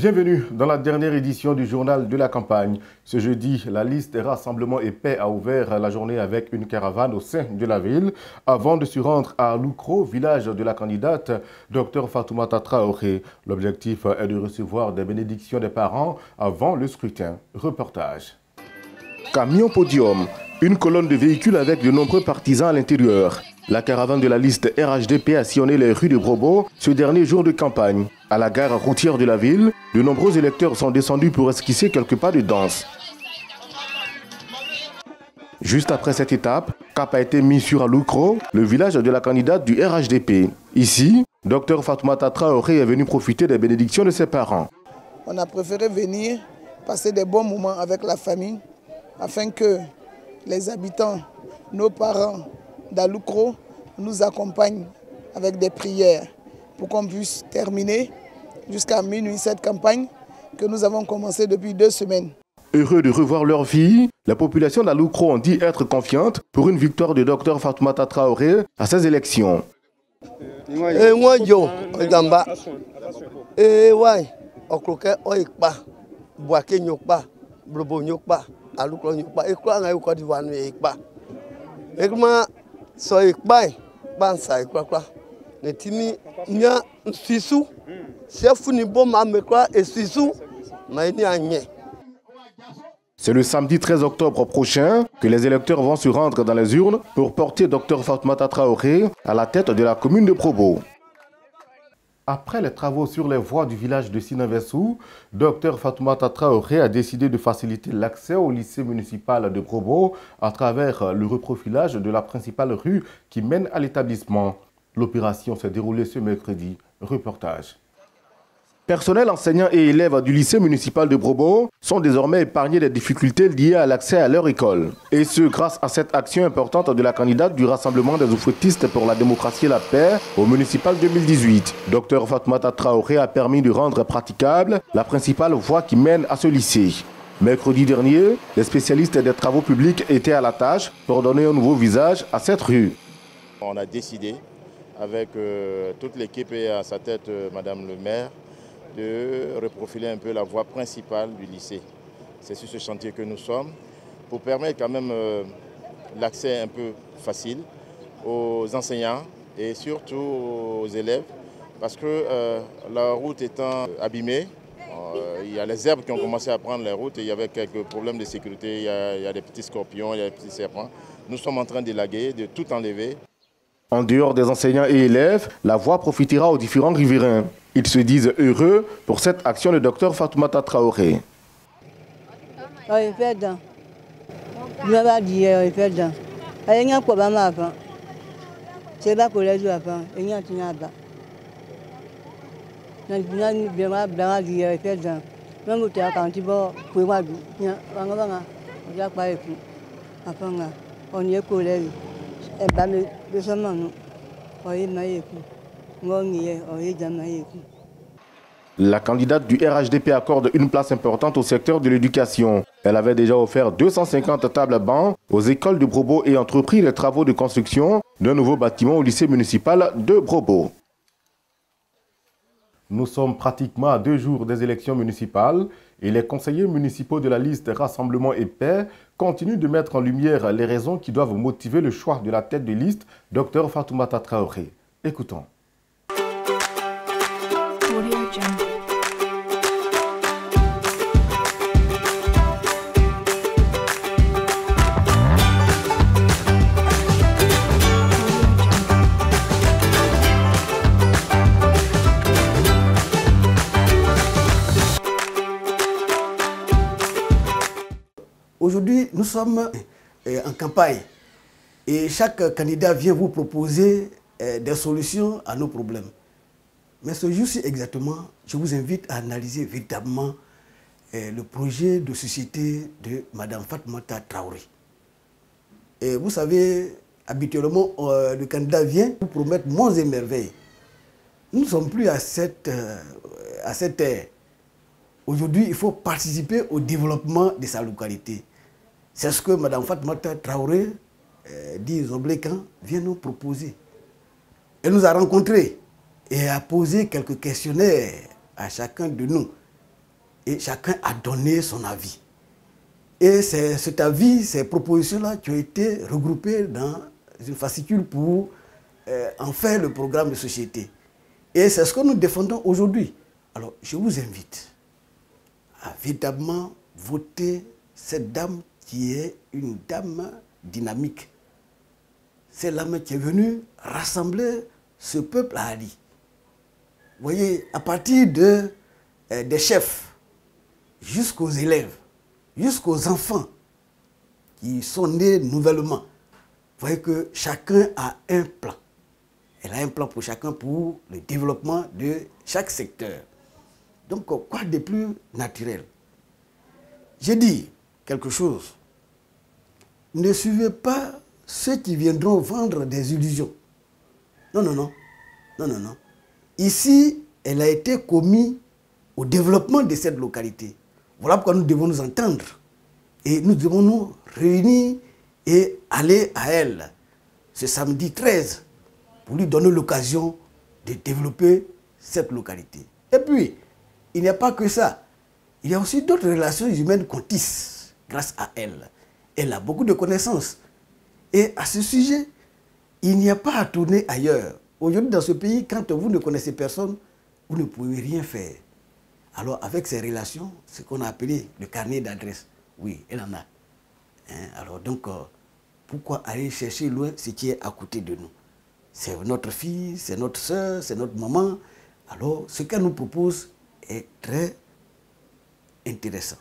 Bienvenue dans la dernière édition du journal de la campagne. Ce jeudi, la liste Rassemblement et Paix a ouvert la journée avec une caravane au sein de la ville avant de se rendre à Loukro, village de la candidate Dr Fatoumata Traoré. L'objectif est de recevoir des bénédictions des parents avant le scrutin. Reportage. Camion podium, une colonne de véhicules avec de nombreux partisans à l'intérieur. La caravane de la liste RHDP a sillonné les rues de Brobo ce dernier jour de campagne. À la gare routière de la ville, de nombreux électeurs sont descendus pour esquisser quelques pas de danse. Juste après cette étape, cap a été mis sur Loukro, le village de la candidate du RHDP. Ici, Dr Fatoumata Traoré est venu profiter des bénédictions de ses parents. On a préféré venir passer des bons moments avec la famille afin que les habitants, nos parents d'Aloukro nous accompagnent avec des prières pour qu'on puisse terminer jusqu'à minuit cette campagne que nous avons commencé depuis 2 semaines. Heureux de revoir leur fille, la population d'Aloukro ont dit être confiante pour une victoire de Dr Fatoumata Traoré à ces élections. C'est le samedi 13 octobre prochain que les électeurs vont se rendre dans les urnes pour porter Dr Fatoumata Traoré à la tête de la commune de Brobo. Après les travaux sur les voies du village de Sinavessou, Dr Fatoumata Traoré a décidé de faciliter l'accès au lycée municipal de Brobo à travers le reprofilage de la principale rue qui mène à l'établissement. L'opération s'est déroulée ce mercredi. Reportage. Personnels, enseignants et élèves du lycée municipal de Brobo sont désormais épargnés des difficultés liées à l'accès à leur école. Et ce, grâce à cette action importante de la candidate du Rassemblement des oufouettistes pour la démocratie et la paix au municipal 2018. Dr Fatoumata Traoré a permis de rendre praticable la principale voie qui mène à ce lycée. Mercredi dernier, les spécialistes des travaux publics étaient à la tâche pour donner un nouveau visage à cette rue. On a décidé, avec toute l'équipe et à sa tête Madame le maire, de reprofiler un peu la voie principale du lycée. C'est sur ce chantier que nous sommes, pour permettre quand même l'accès un peu facile aux enseignants et surtout aux élèves, parce que la route étant abîmée, il y a les herbes qui ont commencé à prendre les routes et il y avait quelques problèmes de sécurité, il y a des petits scorpions, il y a des petits serpents. Nous sommes en train d'élaguer, de tout enlever. En dehors des enseignants et élèves, la voie profitera aux différents riverains. Ils se disent heureux pour cette action de Dr Fatoumata Traoré. La candidate du RHDP accorde une place importante au secteur de l'éducation. Elle avait déjà offert 250 tables bancs aux écoles de Brobo et entrepris les travaux de construction d'un nouveau bâtiment au lycée municipal de Brobo. Nous sommes pratiquement à 2 jours des élections municipales et les conseillers municipaux de la liste Rassemblement et Paix continuent de mettre en lumière les raisons qui doivent motiver le choix de la tête de liste Dr Fatoumata Traoré. Écoutons. Aujourd'hui, nous sommes en campagne et chaque candidat vient vous proposer des solutions à nos problèmes. Mais ce jour-ci exactement, je vous invite à analyser véritablement le projet de société de Mme Fatoumata Traoré. Et vous savez, habituellement, le candidat vient vous promettre monts et merveilles. Nous ne sommes plus à cette ère. Aujourd'hui, il faut participer au développement de sa localité. C'est ce que Mme Fatoumata Traoré, dit Zoblécan, vient nous proposer. Elle nous a rencontrés et a posé quelques questionnaires à chacun de nous. et chacun a donné son avis. Et c'est cet avis, ces propositions-là qui ont été regroupées dans une fascicule pour en faire le programme de société. Et c'est ce que nous défendons aujourd'hui. Alors, je vous invite à véritablement voter cette dame qui est une dame dynamique. C'est l'âme qui est venue rassembler ce peuple à Ali. Vous voyez, à partir des chefs, jusqu'aux élèves, jusqu'aux enfants qui sont nés nouvellement, vous voyez que chacun a un plan. Elle a un plan pour chacun pour le développement de chaque secteur. Donc, quoi de plus naturel? J'ai dit quelque chose. Ne suivez pas ceux qui viendront vendre des illusions. Non, non, non. Non, non, non. Ici, elle a été commise au développement de cette localité. Voilà pourquoi nous devons nous entendre. Et nous devons nous réunir et aller à elle ce samedi 13 pour lui donner l'occasion de développer cette localité. Et puis, il n'y a pas que ça. Il y a aussi d'autres relations humaines qu'on tisse grâce à elle. Elle a beaucoup de connaissances. Et à ce sujet, il n'y a pas à tourner ailleurs. Aujourd'hui, dans ce pays, quand vous ne connaissez personne, vous ne pouvez rien faire. Alors, avec ces relations, ce qu'on a appelé le carnet d'adresse, oui, elle en a. Hein? Alors, donc, pourquoi aller chercher loin ce qui est à côté de nous? C'est notre fille, c'est notre soeur, c'est notre maman. Alors, ce qu'elle nous propose est très intéressant.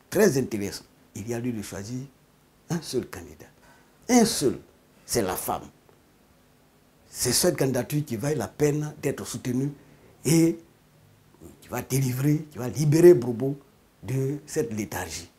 Très intéressant. Il y a lieu de choisir un seul candidat. Un seul, c'est la femme. C'est cette candidature qui vaille la peine d'être soutenue et qui va délivrer, qui va libérer Bourbeau de cette léthargie.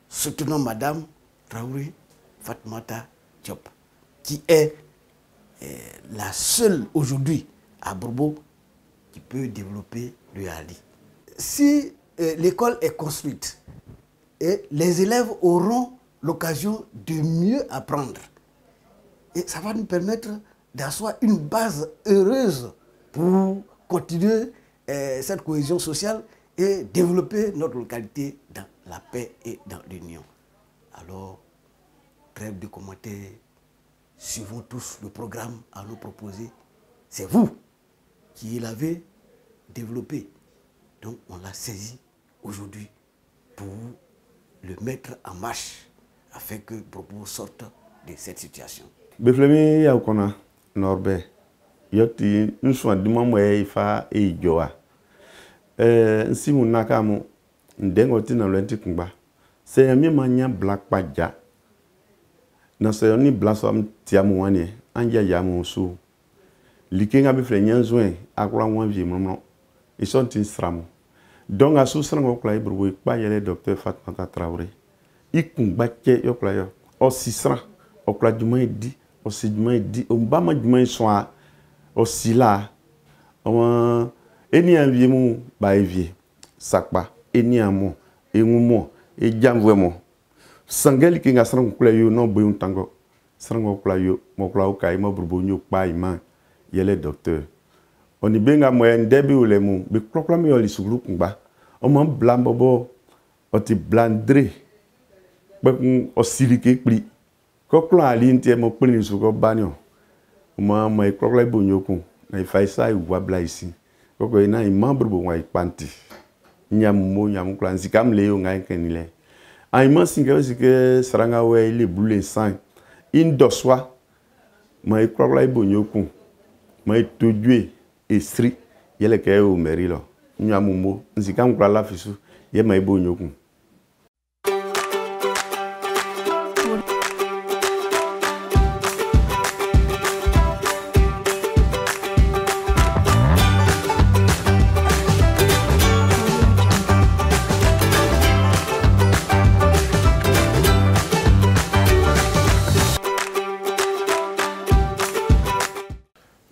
Soutenons Madame Traoré Fatoumata Diop, qui est la seule aujourd'hui à Bourbeau qui peut développer le Ali. Si l'école est construite, et les élèves auront l'occasion de mieux apprendre. Et ça va nous permettre d'asseoir une base heureuse pour continuer cette cohésion sociale et développer notre localité dans la paix et dans l'union. Alors, trêve de commentaires, suivons tous le programme à nous proposer. C'est vous qui l'avez développé. Donc, on l'a saisi aujourd'hui pour le mettre en marche afin que Bourbeau sorte de cette situation. Beflemi Yaukona Norbe Yoti Nswa Dimamwe Ifa Ejoa Nsimu Nakamu Ndengoti na Lenti Kumba Se Yami Manya Black Paja Na se yoni Blasam Tiamu Wane Anja Yamu Su Likinga Beflenyan Zwen Akura Wanvi Mono Isontin Stramu Donc à sous sango klay Bourbeau pa yele docteur Fatoumata Traoré ikumba ke yo klayo o sisra o kla djuma di o sidjuma di o mbama djuma soa o sila o eni anvie mu ba evie sakpa eni amo engumo e jamvemo sangeli kinga sango klayo no boyun tango sango klayo mo klayo kai mo Bourbeau nyo pa ima yele docteur oni benga mo ndebi ulemu be proklame yo lisuglu kumba o man blambobo o ti blandre bakun o silike pli ko kla ali ntie mo pli su ko banyo mo mo prokla bonyokun na ifaisa iwa bla isi ko ko ina membre bo wa ipanti nyam mo nyam kla nsikam le yo ngai kenile ai man singa sike saranga we le boulen sang indoswa mo prokla bonyokun mo tojue estri yele ke o merilo nyamumo nzikam kula la fisu ye mai bonyokun.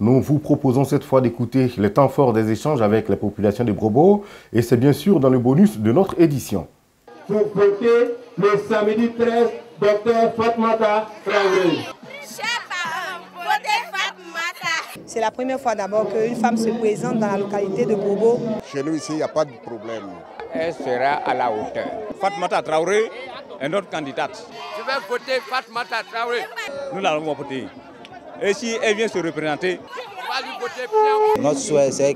Nous vous proposons cette fois d'écouter les temps forts des échanges avec la population de Bourbeau et c'est bien sûr dans le bonus de notre édition. Pour voter le samedi 13, Dr Fatoumata Traoré. Chers parents, votez Fatoumata. C'est la première fois d'abord qu'une femme se présente dans la localité de Bourbeau. Chez nous ici, il n'y a pas de problème. elle sera à la hauteur. Fatoumata Traoré est notre candidate. Je vais voter Fatoumata Traoré. Nous l'allons voter. Et si elle vient se représenter, on va lui voter bien. Notre souhait, c'est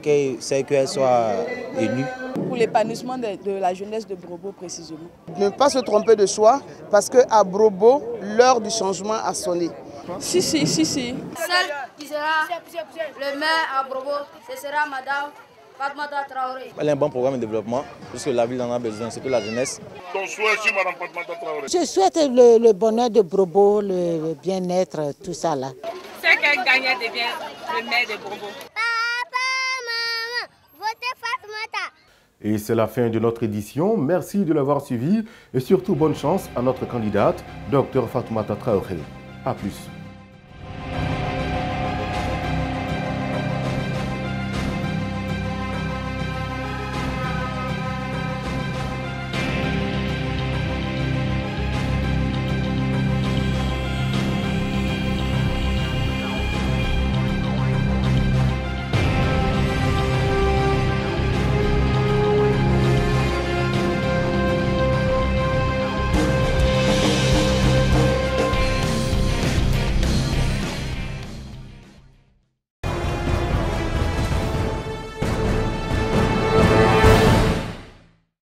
qu'elle soit élue. Pour l'épanouissement de la jeunesse de Brobo précisément. Ne pas se tromper de choix, parce qu'à Brobo, l'heure du changement a sonné. Si. Celle qui sera le maire à Brobo, ce sera Madame Fatoumata Traoré. Elle a un bon programme de développement, puisque la ville en a besoin, c'est que la jeunesse. Ton souhait, c'est Madame Fatoumata Traoré. Je souhaite le bonheur de Brobo, le bien-être, tout ça là. C'est qu'elle gagne devient le maire de Brobo. Papa, maman, votez Fatoumata. Et c'est la fin de notre édition. Merci de l'avoir suivi et surtout bonne chance à notre candidate, Dr Fatoumata Traoré. A plus.